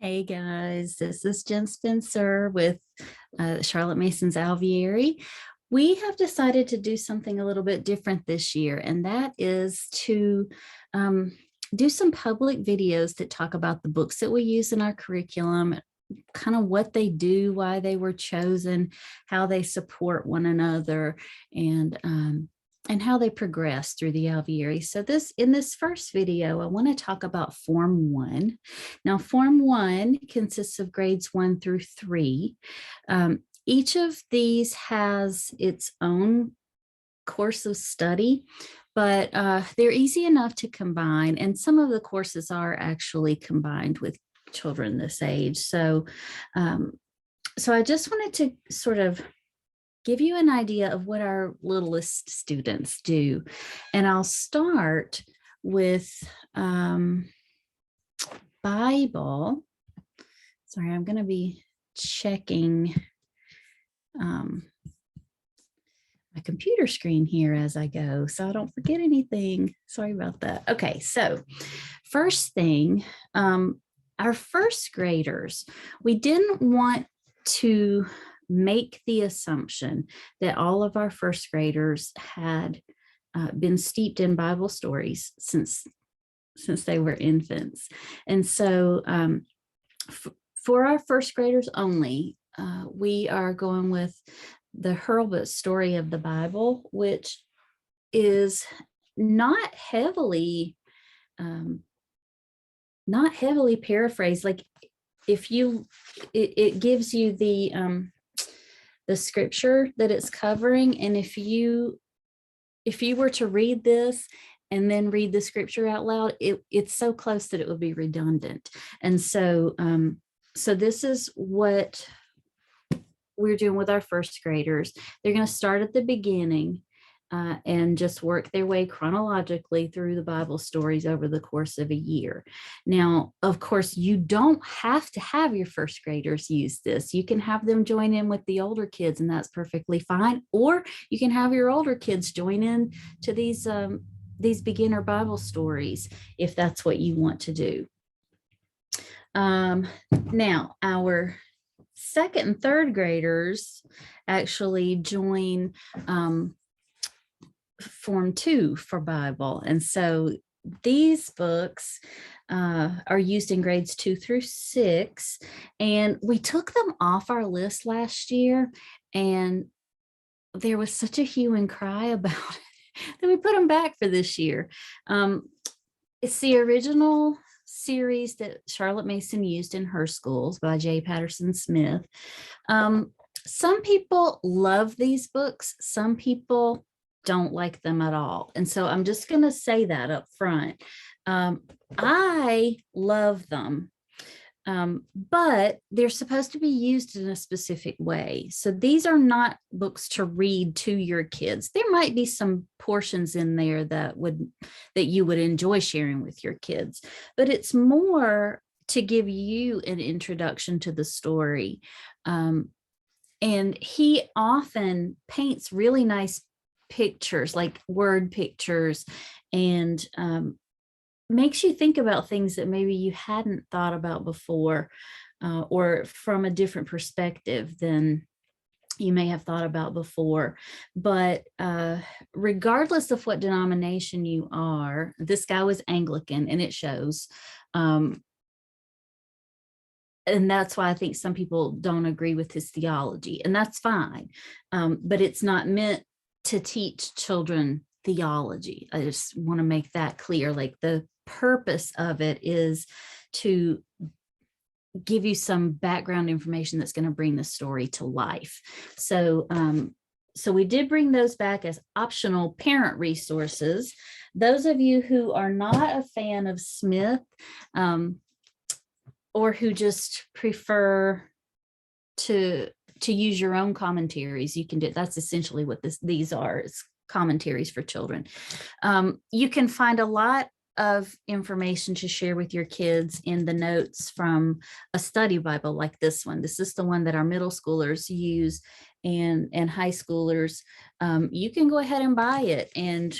Hey guys, this is Jen Spencer with Charlotte Mason's Alveary. We have decided to do something a little bit different this year, and that is to do some public videos that talk about the books that we use in our curriculum, kind of what they do, why they were chosen, how they support one another, and how they progress through the Alveary. So in this first video, I want to talk about Form 1. Now, Form 1 consists of grades 1 through 3. Each of these has its own course of study, but they're easy enough to combine, and some of the courses are actually combined with children this age. So I just wanted to sort of give you an idea of what our littlest students do. And I'll start with Bible. Sorry, I'm going to be checking my computer screen here as I go, so I don't forget anything. Sorry about that. Okay, so first thing, our first graders, we didn't want to make the assumption that all of our first graders had been steeped in Bible stories since they were infants. And so for our first graders only, we are going with the Hurlbut story of the Bible, which is not heavily paraphrased. Like it gives you the scripture that it's covering, and if you were to read this and then read the scripture out loud, it's so close that it would be redundant. And so this is what we're doing with our first graders. They're going to start at the beginning and just work their way chronologically through the Bible stories over the course of a year. Now, of course, you don't have to have your first graders use this. You can have them join in with the older kids, and that's perfectly fine. Or you can have your older kids join in to these beginner Bible stories if that's what you want to do. Now, our second and third graders actually join Form 2 for Bible. And so these books are used in grades 2 through 6. And we took them off our list last year, and there was such a hue and cry about it that we put them back for this year. It's the original series that Charlotte Mason used in her schools by J. Patterson Smith. Some people love these books. Some people don't like them at all. And so I'm just going to say that up front. I love them, but they're supposed to be used in a specific way. So these are not books to read to your kids. There might be some portions in there that you would enjoy sharing with your kids, but it's more to give you an introduction to the story. And he often paints really nice pictures, like word pictures, and makes you think about things that maybe you hadn't thought about before, or from a different perspective than you may have thought about before. But regardless of what denomination you are, this guy was Anglican, and it shows. And that's why I think some people don't agree with his theology, and that's fine. But it's not meant to teach children theology. I just want to make that clear. Like, the purpose of it is to give you some background information that's going to bring the story to life. So we did bring those back as optional parent resources. Those of you who are not a fan of Smith, or who just prefer to use your own commentaries, you can do. That's essentially what these are. It's commentaries for children. You can find a lot of information to share with your kids in the notes from a study Bible like this one. This is the one that our middle schoolers use, and high schoolers. You can go ahead and buy it and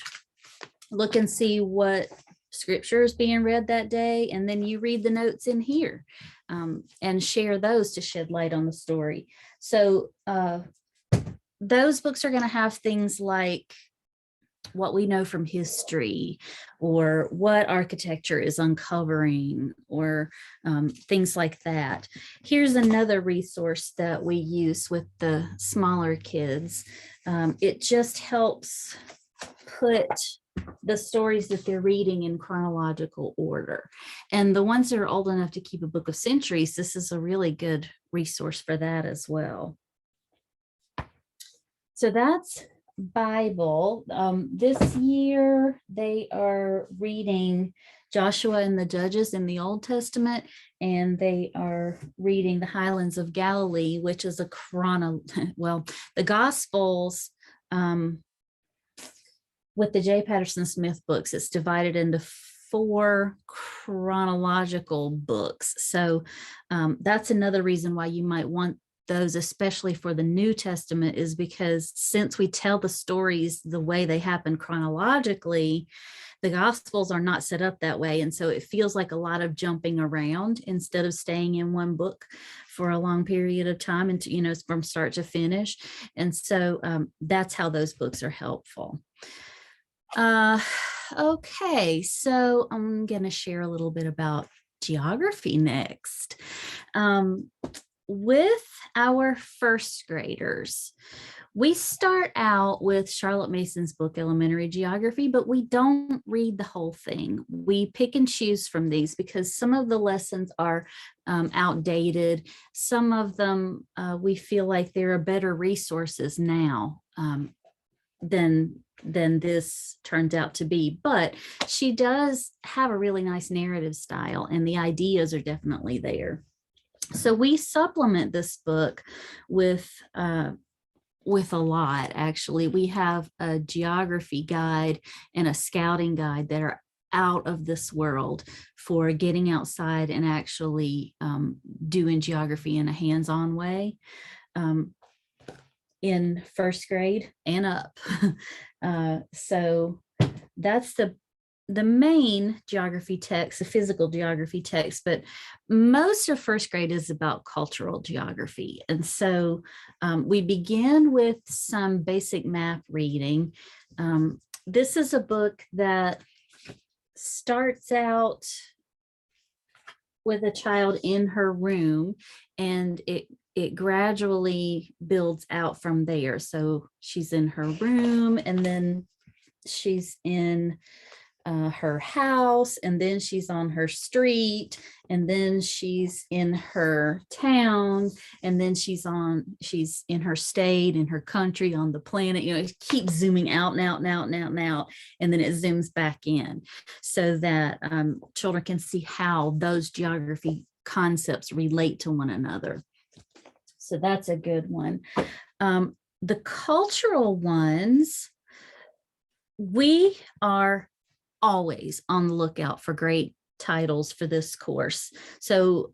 look and see what scripture is being read that day, and then you read the notes in here, and share those to shed light on the story. So those books are going to have things like what we know from history, or what architecture is uncovering, or things like that. Here's another resource that we use with the smaller kids. It just helps put the stories that they're reading in chronological order. And the ones that are old enough to keep a book of centuries, this is a really good resource for that as well. So that's Bible. This year they are reading Joshua and the Judges in the Old Testament, and they are reading the Highlands of Galilee, which is well, the Gospels, with the J. Patterson Smith books, it's divided into 4 chronological books. So that's another reason why you might want those, especially for the New Testament, is because since we tell the stories the way they happen chronologically, the Gospels are not set up that way. And so it feels like a lot of jumping around instead of staying in one book for a long period of time, and from start to finish. And so that's how those books are helpful. Okay, so I'm going to share a little bit about geography next. With our first graders, we start out with Charlotte Mason's book, Elementary Geography, but we don't read the whole thing. We pick and choose from these because some of the lessons are outdated. Some of them we feel like there are better resources now than this turns out to be. But she does have a really nice narrative style, and the ideas are definitely there. So we supplement this book with a lot, actually. We have a geography guide and a scouting guide that are out of this world for getting outside and actually doing geography in a hands-on way in first grade and up. So that's the main geography text, the physical geography text, but most of first grade is about cultural geography. And so we begin with some basic map reading. This is a book that starts out with a child in her room, and it gradually builds out from there. So she's in her room, and then she's in her house, and then she's on her street, and then she's in her town, and then she's in her state, in her country, on the planet. It keeps zooming out and out and out and out and out, and then it zooms back in, so that children can see how those geography concepts relate to one another. So that's a good one. The cultural ones, we are always on the lookout for great titles for this course. So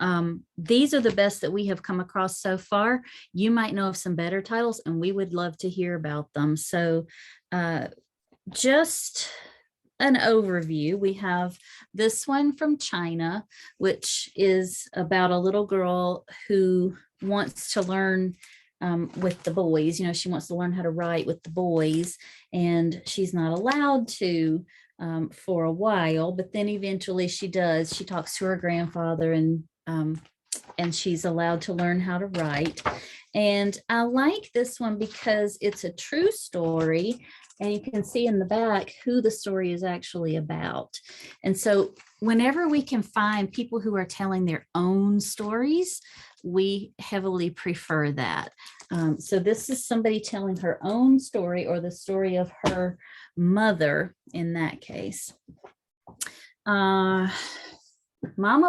these are the best that we have come across so far. You might know of some better titles, and we would love to hear about them. So just an overview, we have this one from China, which is about a little girl who wants to learn with the boys. She wants to learn how to write with the boys, and she's not allowed to for a while, but then eventually she does. She talks to her grandfather, and she's allowed to learn how to write. And I like this one because it's a true story, and you can see in the back who the story is actually about. And so whenever we can find people who are telling their own stories, we heavily prefer that. So this is somebody telling her own story, or the story of her mother in that case. Mama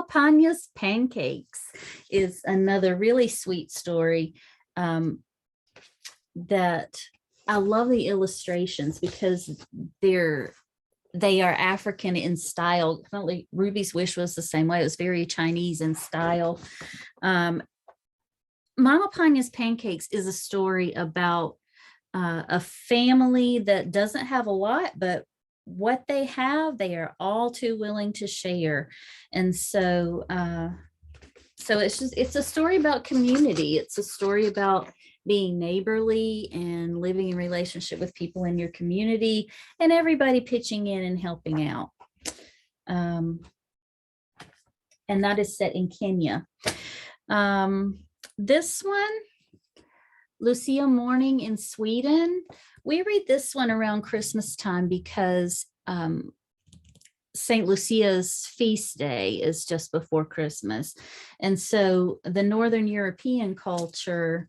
Panya's Pancakes is another really sweet story that I love the illustrations because they are African in style. Apparently Ruby's Wish was the same way. It was very Chinese in style. Mama Panya's Pancakes is a story about a family that doesn't have a lot, but what they have, they are all too willing to share. And so, it's a story about community. It's a story about being neighborly and living in relationship with people in your community, and everybody pitching in and helping out. And that is set in Kenya. This one, Lucia Morning in Sweden. We read this one around Christmas time because St. Lucia's feast day is just before Christmas. And so the Northern European culture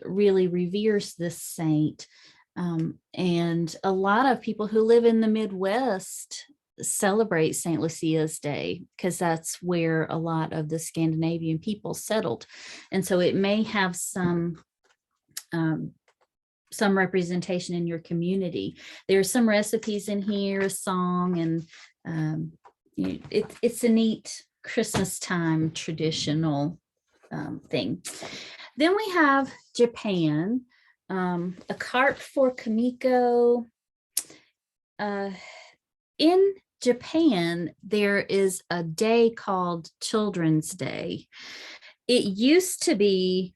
really reveres this saint. And a lot of people who live in the Midwest celebrate St. Lucia's Day because that's where a lot of the Scandinavian people settled. And so it may have some representation in your community. There are some recipes in here, a song, and it's a neat Christmas time traditional thing. Then we have Japan, a cart for Kamiko. In Japan, there is a day called Children's Day. It used to be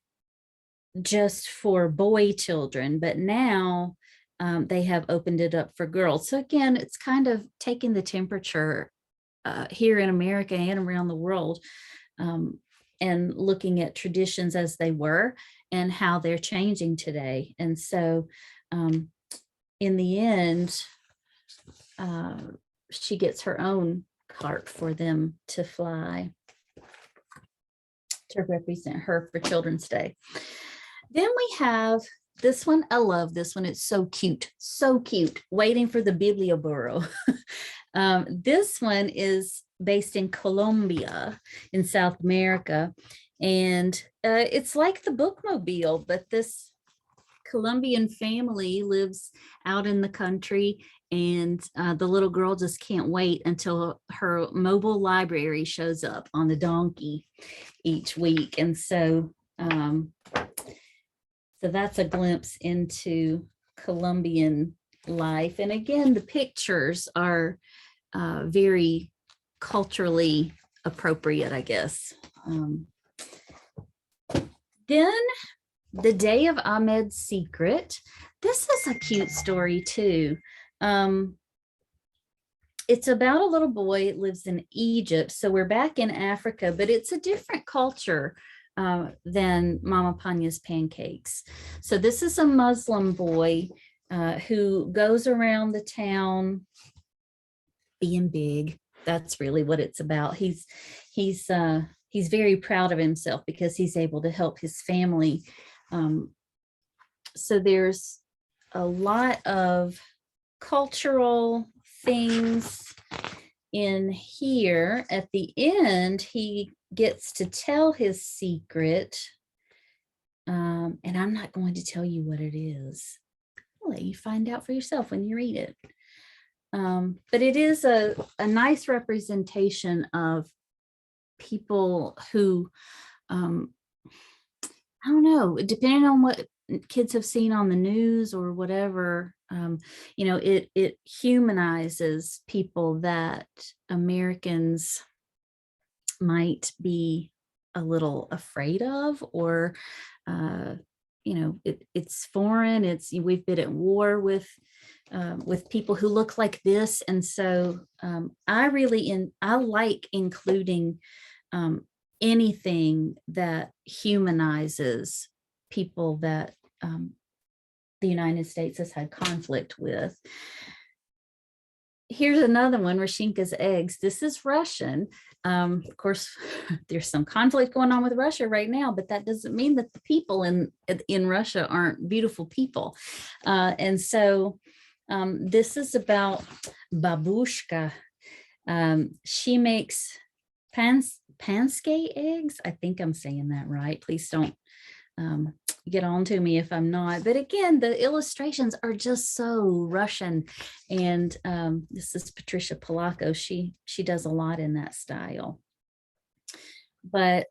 just for boy children, but now they have opened it up for girls. So again, it's kind of taking the temperature here in America and around the world, and looking at traditions as they were and how they're changing today. And so in the end, she gets her own cart for them to fly to represent her for Children's Day. Then we have this one. I love this one. It's so cute, so cute. Waiting for the Biblioburo. This one is based in Colombia in South America. And it's like the bookmobile, but this Colombian family lives out in the country, and the little girl just can't wait until her mobile library shows up on the donkey each week. And so that's a glimpse into Colombian life. And again, the pictures are very culturally appropriate, I guess. Then The Day of Ahmed's Secret. This is a cute story too. It's about a little boy that lives in Egypt. So we're back in Africa, but it's a different culture than Mama Panya's pancakes. So this is a Muslim boy who goes around the town being big. That's really what it's about. He's very proud of himself because he's able to help his family. So there's a lot of cultural things in here. At the end, he gets to tell his secret. And I'm not going to tell you what it is. I'll let you find out for yourself when you read it. But it is a nice representation of people who, I don't know, depending on what kids have seen on the news or whatever, it humanizes people that Americans might be a little afraid of, or it's foreign. We've been at war with people who look like this, and so I like including anything that humanizes people that the United States has had conflict with. Here's another one, Rashinka's eggs. This is Russian. Of course, there's some conflict going on with Russia right now, but that doesn't mean that the people in Russia aren't beautiful people. And so this is about Babushka. She makes pansky eggs. I think I'm saying that right. Please don't get on to me if I'm not. But again, the illustrations are just so Russian. And this is Patricia Polacco. She does a lot in that style. But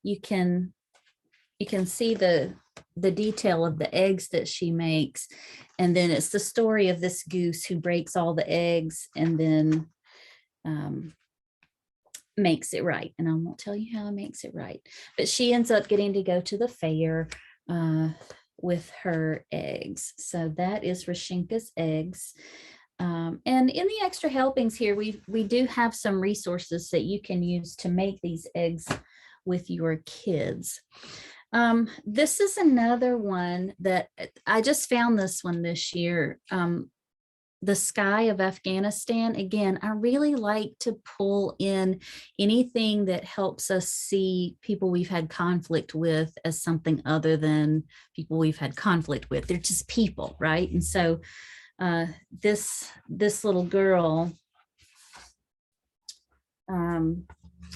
you can you can see the detail of the eggs that she makes. And then it's the story of this goose who breaks all the eggs and then makes it right. And I won't tell you how it makes it right, but she ends up getting to go to the fair with her eggs. So that is Rashinka's eggs. And in the extra helpings here, we do have some resources that you can use to make these eggs with your kids. This is another one that I just found this one this year. The Sky of Afghanistan. Again, I really like to pull in anything that helps us see people we've had conflict with as something other than people we've had conflict with. They're just people, right? And so this little girl,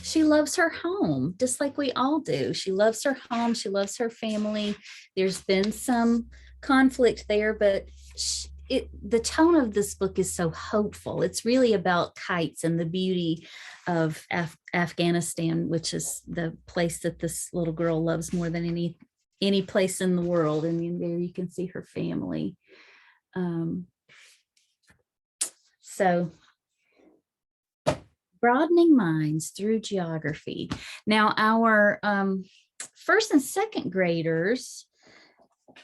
she loves her home, just like we all do. She loves her home. She loves her family. There's been some conflict there, but the tone of this book is so hopeful. It's really about kites and the beauty of Afghanistan, which is the place that this little girl loves more than any place in the world. And there you can see her family. So broadening minds through geography. Now, our first and second graders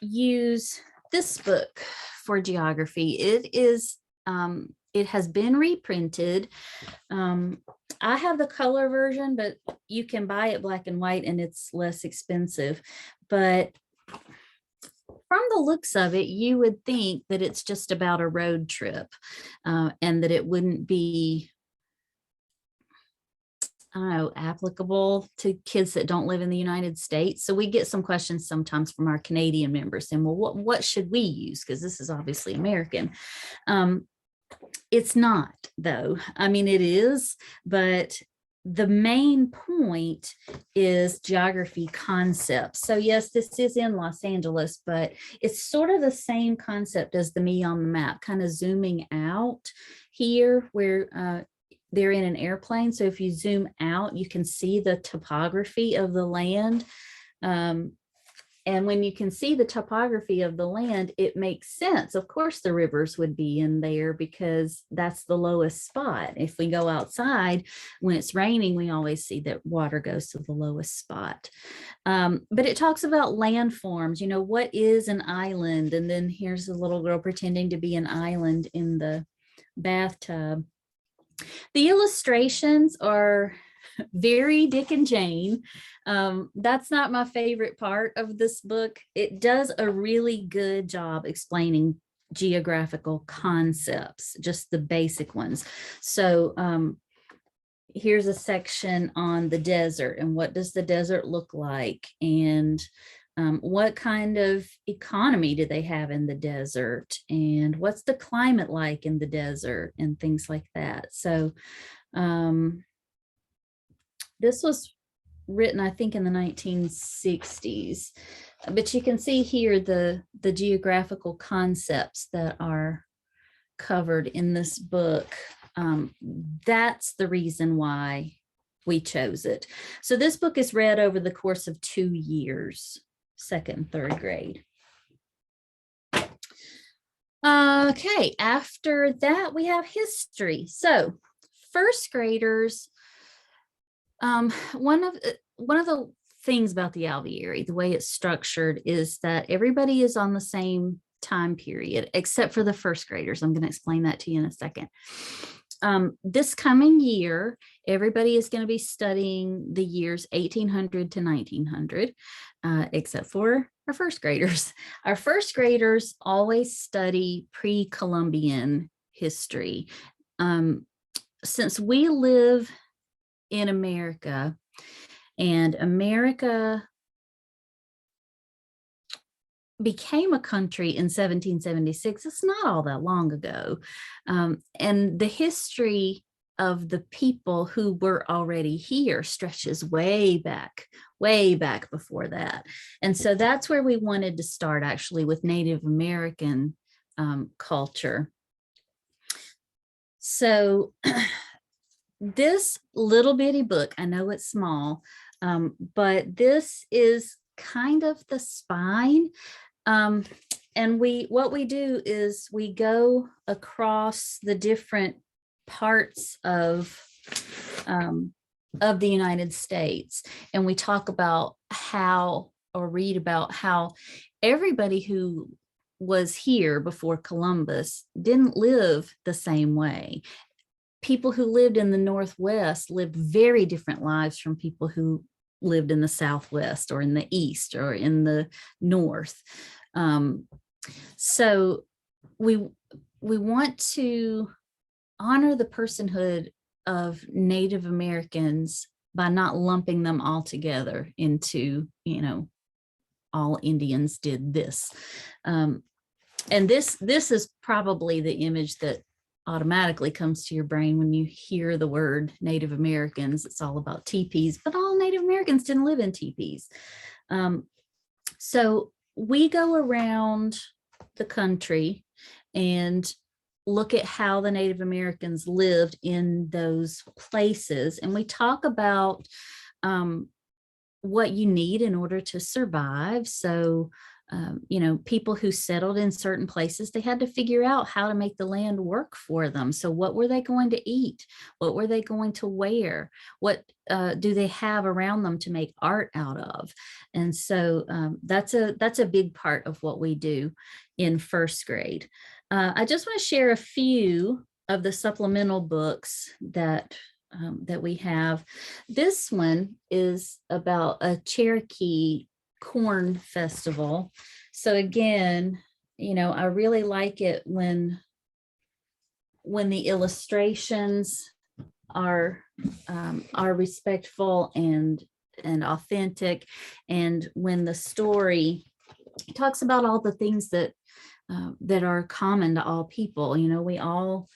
use this book for geography. It has been reprinted. I have the color version, but you can buy it black and white and it's less expensive. But from the looks of it, you would think that it's just about a road trip and that it wouldn't be, I don't know, applicable to kids that don't live in the United States. So we get some questions sometimes from our Canadian members saying, well, what should we use? Because this is obviously American. It's not, though. I mean, it is, but the main point is geography concepts. So yes, this is in Los Angeles, but it's sort of the same concept as the Me on the Map, kind of zooming out here where they're in an airplane. So if you zoom out, you can see the topography of the land. And when you can see the topography of the land, it makes sense. Of course, the rivers would be in there because that's the lowest spot. If we go outside, when it's raining, we always see that water goes to the lowest spot. But it talks about landforms, you know, what is an island? And then here's a little girl pretending to be an island in the bathtub. The illustrations are very Dick and Jane. That's not my favorite part of this book. It does a really good job explaining geographical concepts, just the basic ones. So here's a section on the desert and what does the desert look like, and what kind of economy do they have in the desert, and what's the climate like in the desert, and things like that. So this was written, I think, in the 1960s, but you can see here the geographical concepts that are covered in this book. That's the reason why we chose it. So this book is read over the course of 2 years, second and third grade. Okay, after that we have history. So first graders, one of the things about the Alveary, the way it's structured, is that everybody is on the same time period, except for the first graders. I'm going to explain that to you in a second. This coming year, everybody is going to be studying the years 1800 to 1900, except for our first graders. Our first graders always study pre-Columbian history. Since we live in America, and America became a country in 1776, it's not all that long ago. And the history of the people who were already here stretches way back before that. And so that's where we wanted to start, actually, with Native American culture. So this little bitty book, I know it's small, but this is kind of the spine. And what we do is we go across the different parts of the United States, and we talk about how, or read about how everybody who was here before Columbus didn't live the same way. People who lived in the Northwest lived very different lives from people who lived in the Southwest or in the East or in the North. So we want to honor the personhood of Native Americans by not lumping them all together into, all Indians did this. And this is probably the image that automatically comes to your brain when you hear the word Native Americans. It's all about teepees, but all Native Americans didn't live in teepees. So we go around the country and look at how the Native Americans lived in those places. And we talk about what you need in order to survive. So, people who settled in certain places, they had to figure out how to make the land work for them. So what were they going to eat? What were they going to wear? What do they have around them to make art out of? And so that's a big part of what we do in first grade. I just want to share a few of the supplemental books that we have. This one is about a Cherokee corn festival. So again, I really like it when the illustrations are respectful and authentic, and when the story talks about all the things that are common to all people. We all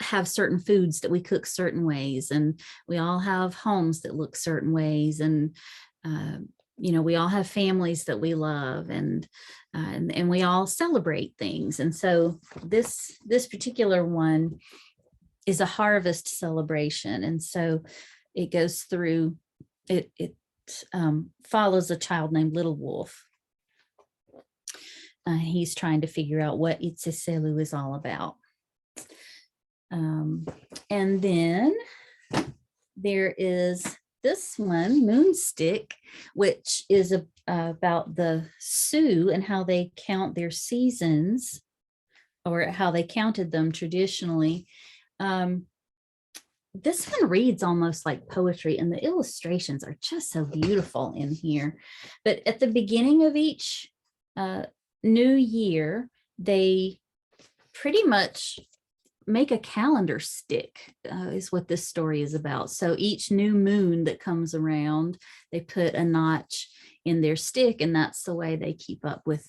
have certain foods that we cook certain ways, and we all have homes that look certain ways, and we all have families that we love, and we all celebrate things. And so this particular one is a harvest celebration, and so it goes through. It follows a child named Little Wolf. He's trying to figure out what Itseselu is all about. And then there is this one, Moonstick, which is about the Sioux and how they count their seasons, or how they counted them traditionally. This one reads almost like poetry, and the illustrations are just so beautiful in here. But at the beginning of each new year, they pretty much make a calendar stick, is what this story is about. So each new moon that comes around, they put a notch in their stick, and that's the way they keep up with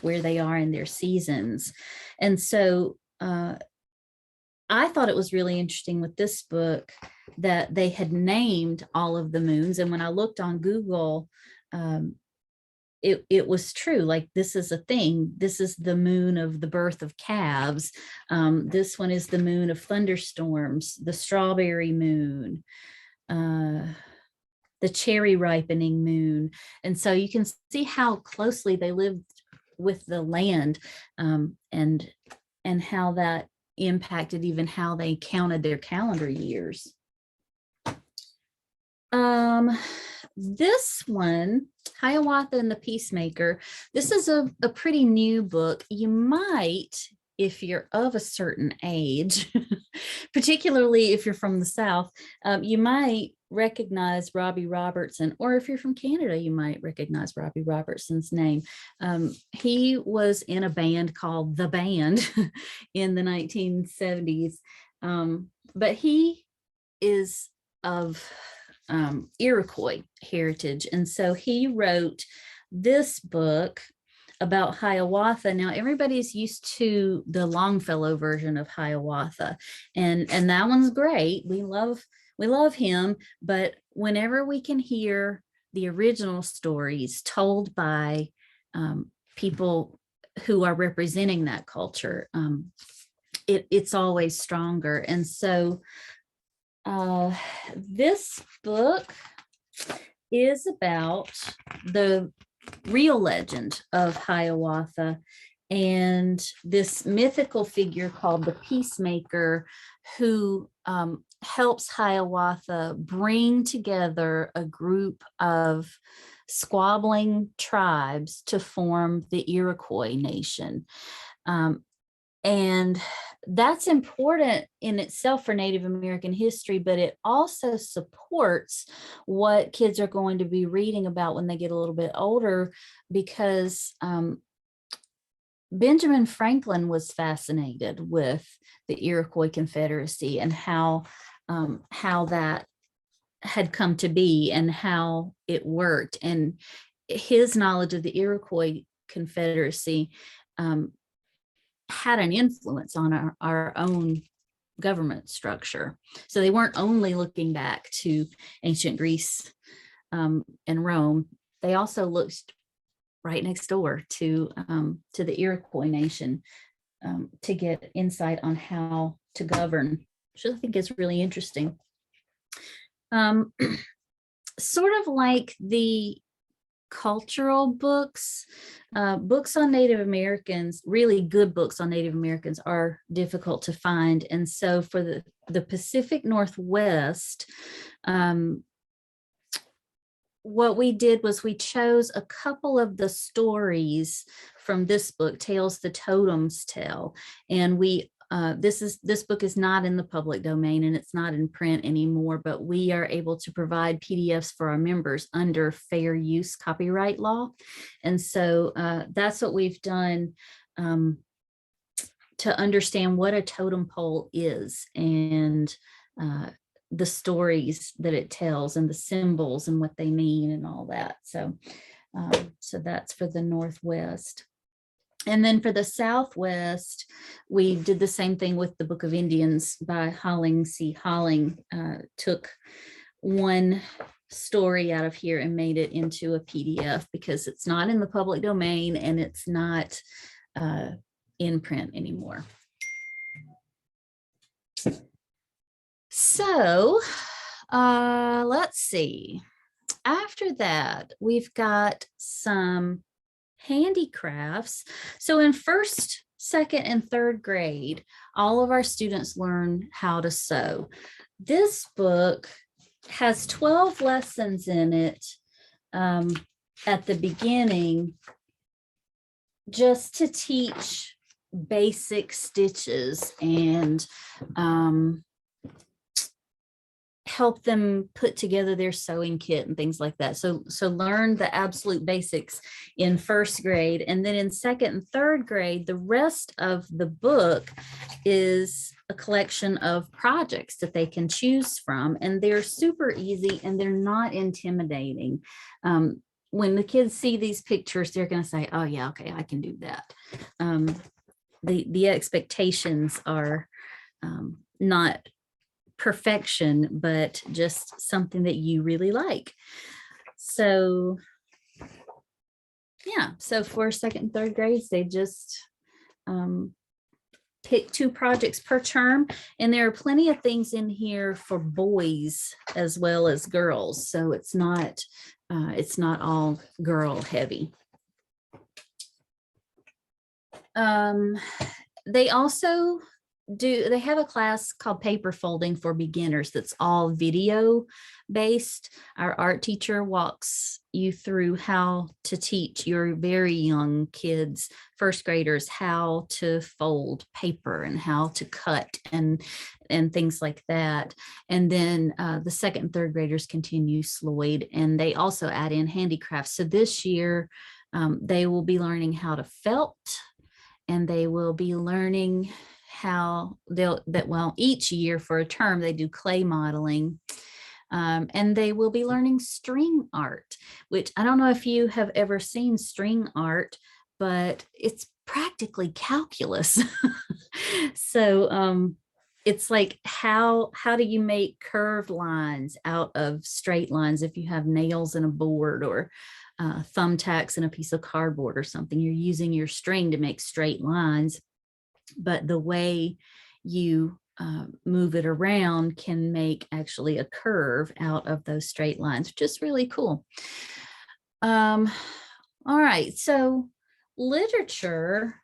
where they are in their seasons. And so I thought it was really interesting with this book that they had named all of the moons. And when I looked on Google, it was true. Like, this is a thing. This is the moon of the birth of calves. This one is the moon of thunderstorms, the strawberry moon, the cherry ripening moon. And so you can see how closely they lived with the land, and how that impacted even how they counted their calendar years. This one, Hiawatha and the Peacemaker, this is a pretty new book. You might, if you're of a certain age, particularly if you're from the South, you might recognize Robbie Robertson, or if you're from Canada, you might recognize Robbie Robertson's name. He was in a band called The Band in the 1970s, but he is of Iroquois heritage. And so he wrote this book about Hiawatha. Now, everybody's used to the Longfellow version of Hiawatha, and that one's great. We love him, but whenever we can hear the original stories told by people who are representing that culture, it's always stronger. And so this book is about the real legend of Hiawatha and this mythical figure called the Peacemaker, who helps Hiawatha bring together a group of squabbling tribes to form the Iroquois nation. And that's important in itself for Native American history, but it also supports what kids are going to be reading about when they get a little bit older, because Benjamin Franklin was fascinated with the Iroquois Confederacy and how that had come to be and how it worked. And his knowledge of the Iroquois Confederacy had an influence on our own government structure. So they weren't only looking back to ancient Greece and Rome, they also looked right next door to the Iroquois nation to get insight on how to govern, which I think is really interesting. Sort of like the cultural books, books on Native Americans, really good books on Native Americans, are difficult to find. And so for the Pacific Northwest, what we did was we chose a couple of the stories from this book, Tales the Totems Tell, and we this book is not in the public domain and it's not in print anymore, but we are able to provide PDFs for our members under fair use copyright law. And so that's what we've done to understand what a totem pole is, and the stories that it tells and the symbols and what they mean and all that. So so that's for the Northwest. And then for the Southwest, we did the same thing with the Book of Indians by Holling C. Holling. Took one story out of here and made it into a PDF because it's not in the public domain and it's not in print anymore. So let's see. After that, we've got some handicrafts. So in first, second, and third grade, all of our students learn how to sew. This book has 12 lessons in it at the beginning, just to teach basic stitches and help them put together their sewing kit and things like that. So learn the absolute basics in first grade. And then in second and third grade, the rest of the book is a collection of projects that they can choose from. And they're super easy and they're not intimidating. When the kids see these pictures, they're going to say, oh yeah, okay, I can do that. The expectations are not perfection, but just something that you really like. So yeah, so for second and third grades, they just pick 2 projects per term, and there are plenty of things in here for boys as well as girls, so it's not all girl heavy. They also they have a class called paper folding for beginners that's all video based. Our art teacher walks you through how to teach your very young kids, first graders, how to fold paper and how to cut and things like that. And then the second and third graders continue Sloyd, and they also add in handicrafts. So this year they will be learning how to felt, and they will be learning how each year for a term they do clay modeling, and they will be learning string art, which I don't know if you have ever seen string art, but it's practically calculus. So it's like how do you make curved lines out of straight lines if you have nails in a board or thumbtacks in a piece of cardboard or something. You're using your string to make straight lines, but the way you move it around can make actually a curve out of those straight lines, which is really cool. All right, so literature,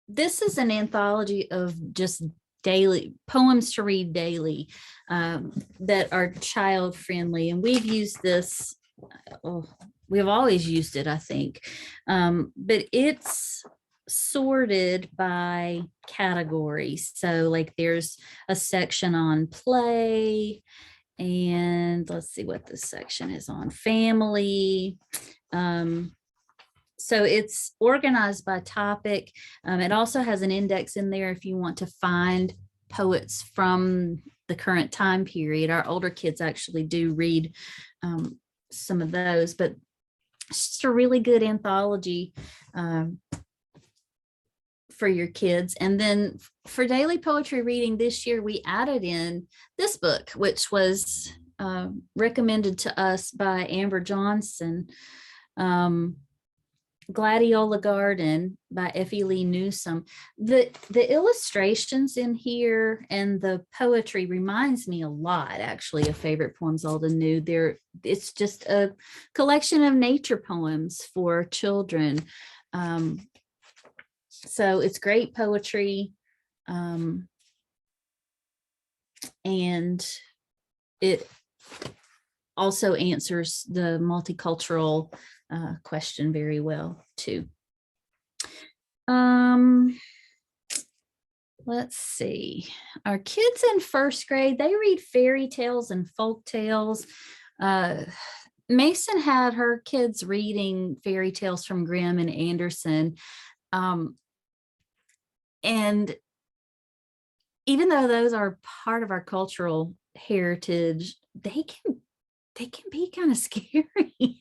this is an anthology of just daily poems to read daily, that are child friendly. And we've used this, we've always used it, I think. But it's sorted by categories. So like there's a section on play, and let's see what this section is on, family. So it's organized by topic. It also has an index in there if you want to find poets from the current time period. Our older kids actually do read some of those, but it's just a really good anthology for your kids. And then for daily poetry reading this year, we added in this book, which was recommended to us by Amber Johnson, Gladiola Garden by Effie Lee Newsome. The illustrations in here and the poetry reminds me a lot, actually, of Favorite Poems Old and New. It's just a collection of nature poems for children. So it's great poetry. And it also answers the multicultural question very well too. Let's see. Our kids in first grade, they read fairy tales and folk tales. Mason had her kids reading fairy tales from Grimm and Anderson. And even though those are part of our cultural heritage, they can be kind of scary,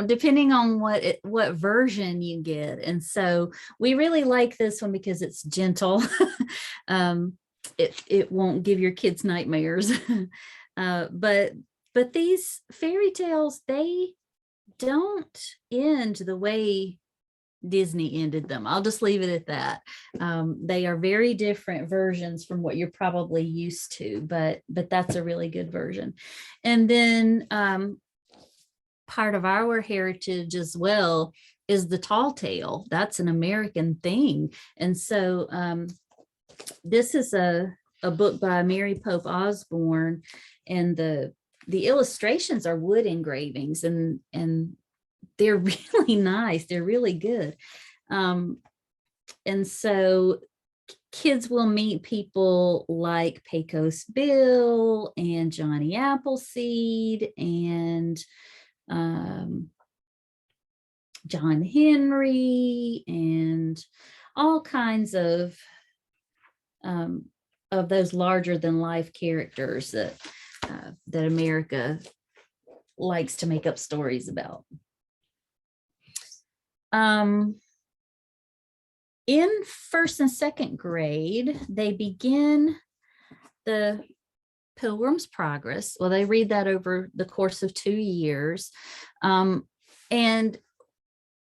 depending on what version you get. And so we really like this one because it's gentle. It won't give your kids nightmares. But these fairy tales, they don't end the way Disney ended them. I'll just leave it at that. They are very different versions from what you're probably used to, but that's a really good version. And then part of our heritage as well is the tall tale. That's an American thing. And so this is a book by Mary Pope Osborne, and the illustrations are wood engravings, and they're really nice. They're really good. And so kids will meet people like Pecos Bill and Johnny Appleseed and John Henry and all kinds of those larger than life characters that America likes to make up stories about. In first and second grade, they begin the Pilgrim's Progress. Well, they read that over the course of 2 years. And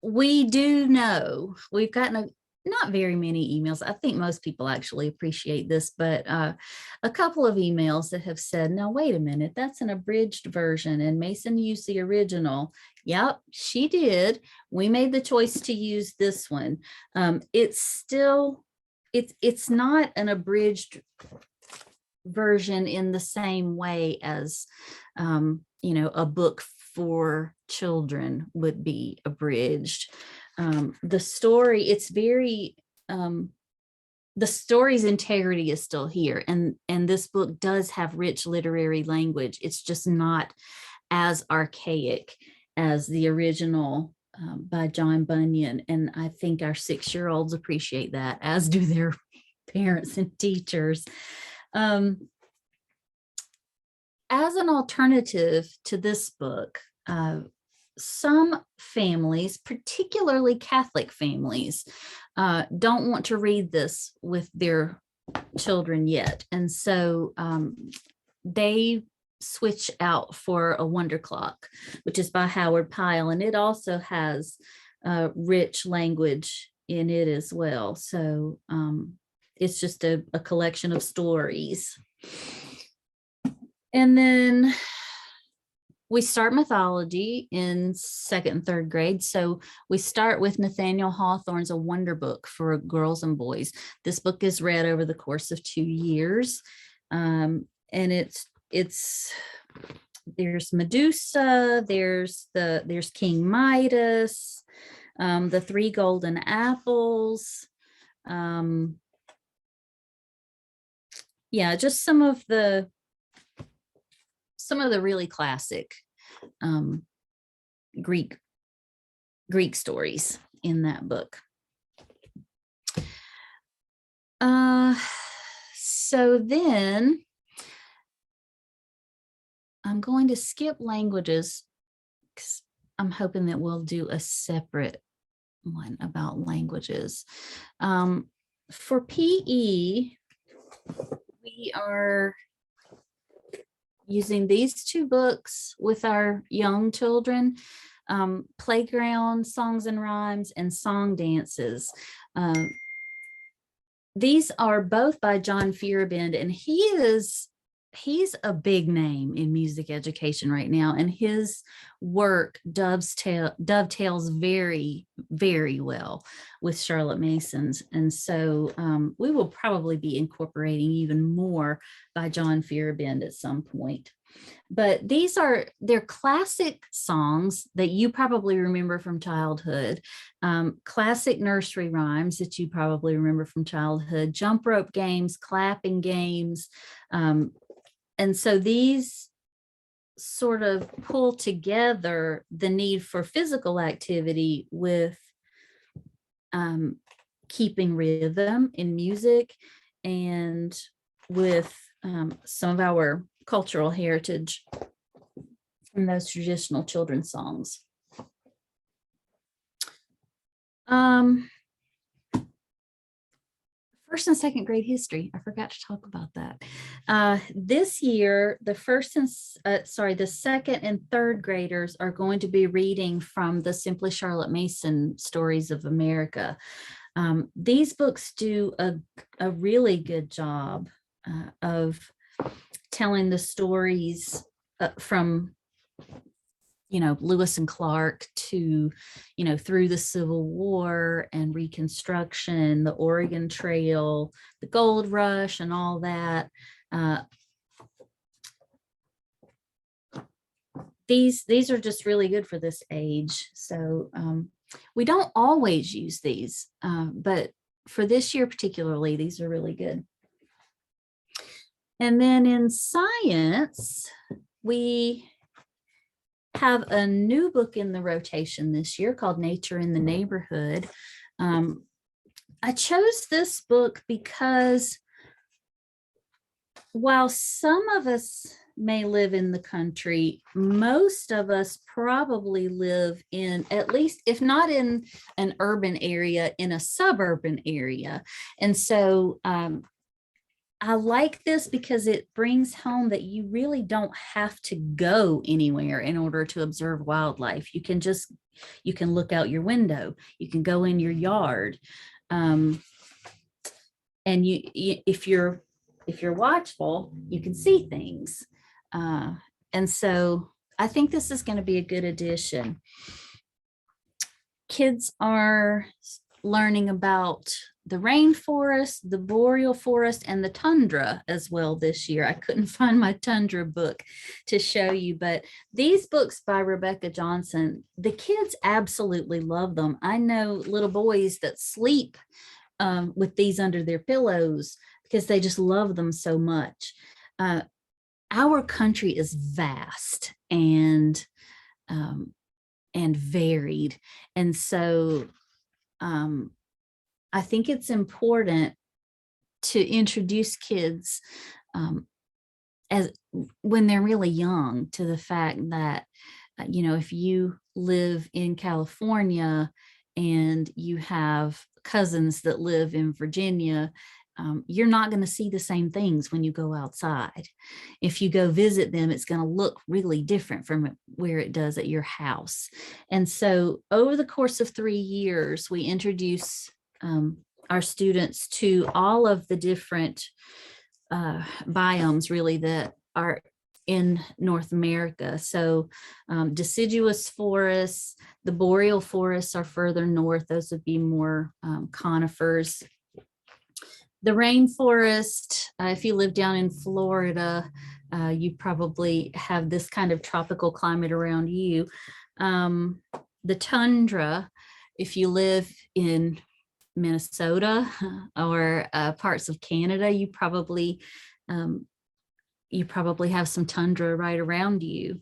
we do know we've gotten not very many emails. I think most people actually appreciate this, but a couple of emails that have said, no, wait a minute, that's an abridged version and Mason used the original. Yep, she did. We made the choice to use this one. It's still, it's not an abridged version in the same way as, a book for children would be abridged. The story, it's very, the story's integrity is still here. And this book does have rich literary language. It's just not as archaic as the original by John Bunyan. And I think our 6-year-olds appreciate that, as do their parents and teachers. As an alternative to this book, some families, particularly Catholic families, don't want to read this with their children yet. And so they switch out for A Wonder Clock, which is by Howard Pyle. And it also has rich language in it as well. So it's just a collection of stories. And then we start mythology in second and third grade. So we start with Nathaniel Hawthorne's A Wonder Book for girls and boys. This book is read over the course of 2 years. And it's there's Medusa, there's King Midas, the 3 golden apples. Yeah, just some of the really classic Greek stories in that book. So then I'm going to skip languages because I'm hoping that we'll do a separate one about languages. For PE, we are using these 2 books with our young children, Playground Songs and Rhymes and Song Dances. These are both by John Fierabend, and he's a big name in music education right now, and his work dovetails very, very well with Charlotte Mason's. And so we will probably be incorporating even more by John Fierabend at some point. But they're classic songs that you probably remember from childhood, classic nursery rhymes that you probably remember from childhood, jump rope games, clapping games. And so these sort of pull together the need for physical activity with keeping rhythm in music and with some of our cultural heritage from those traditional children's songs. First and second grade history. I forgot to talk about that. This year, the second and third graders are going to be reading from the Simply Charlotte Mason Stories of America. These books do a really good job of telling the stories from Lewis and Clark to, through the Civil War and Reconstruction, the Oregon Trail, the Gold Rush, and all that. These are just really good for this age. So we don't always use these, but for this year particularly, these are really good. And then in science, we have a new book in the rotation this year called Nature in the Neighborhood. I chose this book because while some of us may live in the country, most of us probably live in, at least if not in an urban area, in a suburban area. And so I like this because it brings home that you really don't have to go anywhere in order to observe wildlife. You can look out your window. You can go in your yard. And if you're watchful, you can see things. And so I think this is going to be a good addition. Kids are learning about the rainforest, the boreal forest, and the tundra as well this year. I couldn't find my tundra book to show you, but these books by Rebecca Johnson, the kids absolutely love them. I know little boys that sleep with these under their pillows because they just love them so much. Our country is vast and varied, and so I think it's important to introduce kids as when they're really young to the fact that, if you live in California and you have cousins that live in Virginia, you're not going to see the same things when you go outside. If you go visit them, it's going to look really different from where it does at your house. And so over the course of 3 years, we introduce our students to all of the different biomes really that are in North America. So deciduous forests, the boreal forests are further north. Those would be more conifers. The rainforest, if you live down in Florida, you probably have this kind of tropical climate around you. The tundra, if you live in Minnesota or parts of Canada, you probably have some tundra right around you.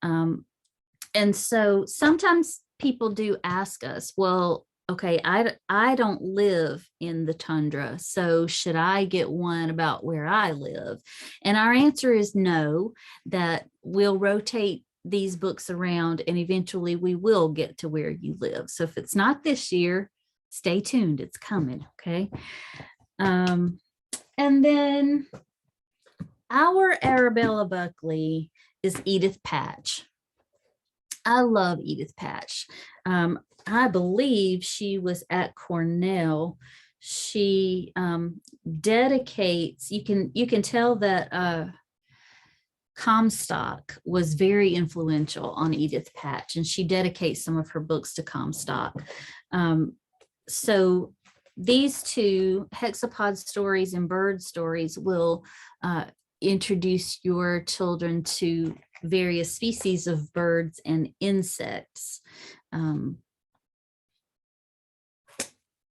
And so sometimes people do ask us, well, okay, I don't live in the tundra, so should I get one about where I live? And our answer is no, that we'll rotate these books around and eventually we will get to where you live. So if it's not this year, stay tuned, it's coming, okay? And then our Arabella Buckley is Edith Patch. I love Edith Patch. I believe she was at Cornell. She dedicates, you can tell that Comstock was very influential on Edith Patch, and she dedicates some of her books to Comstock. So these two, hexapod stories and bird stories, will introduce your children to various species of birds and insects.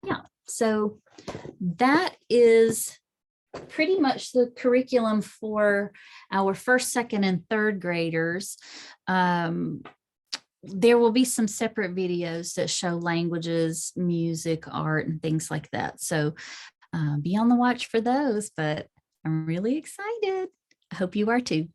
Yeah, so that is pretty much the curriculum for our first, second, and third graders. There will be some separate videos that show languages, music, art, and things like that. So be on the watch for those, but I'm really excited. I hope you are too.